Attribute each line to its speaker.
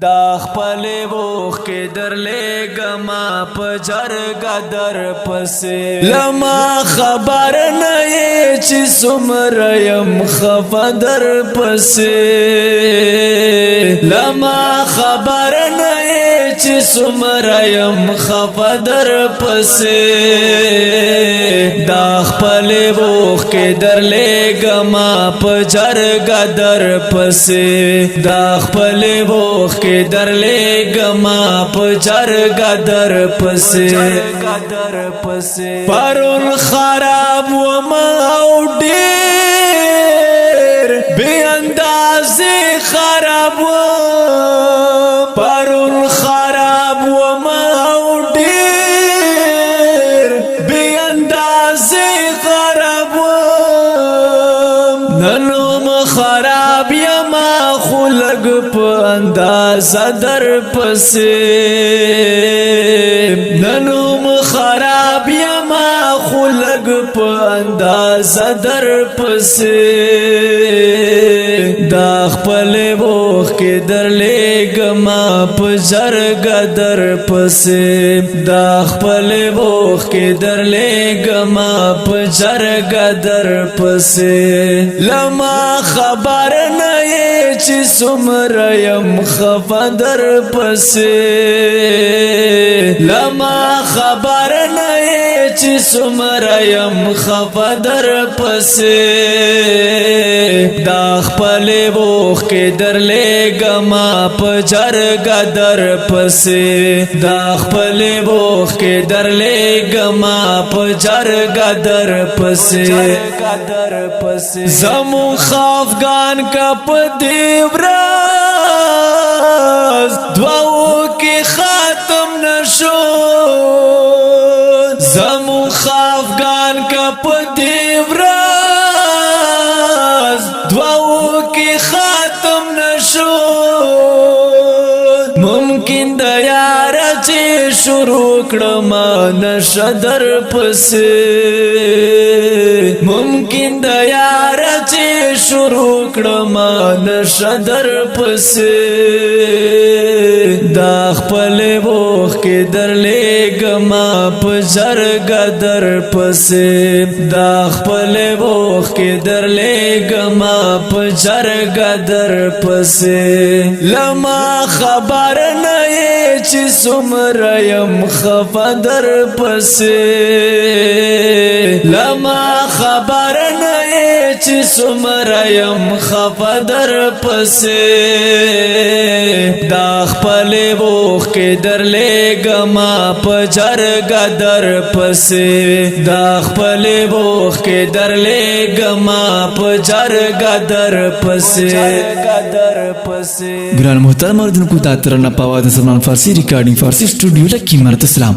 Speaker 1: دا خپل وخ کې درلې گما پجرګا در پسې لما خبر نه چې سمر يم خفدر پسې لما خبر نه چې سمر يم خفدر پسې دا خپل وخ کې درلې گما پجرګا در پسې دا خپل وخ کې درلې گما پجرګا در پسې پرون خراب و ما ډېر بے اندازې خراب و پرون خراب و ما ډېر بے اندازې خراب و ننوم خراب یما خلق په اندازه در پسې ننوم خراب یما خلق په اندازه در پسې دا خپل وخ کې درلې گما پجرګا در پسې دا خپل وخ کې درلې گما پجرګا در پسې لما خبر نه چې سمر يم خفدر پسې لما خبر نه چې سمر يم خفدر پسې دا خپل وخ کې درلې گما پجرګا در پسې دا خپل وخ کې درلې گما پجرګا در پسې زمو خافغان کا پدیوراز دواو کی خاتم نشو زمو خافغان کا پدیوراز دواو کی خاتم نشو ممکن د یار چې شروع کړم نشدر پسې ممکن د یار چې شروع کړم نشدر پسې دا خپل وخ کې درلې گما پجرګا در پسې دا خپل وخ کې درلې گما پجرګا در پسې لما خبر نه چې سمر يم خفدر پسې لما خبر نه چې سمر يم خفدر پسې دا خپل وخ کې درلې گما پجرګا در پسې دا خپل وخ کې درلې گما پجرګا در پسې
Speaker 2: ګران محترم اوردونکو دا ترنه په आवाज سلمان فارسی ریکارډینګ فارسی سټوډیو لکی مرته سلام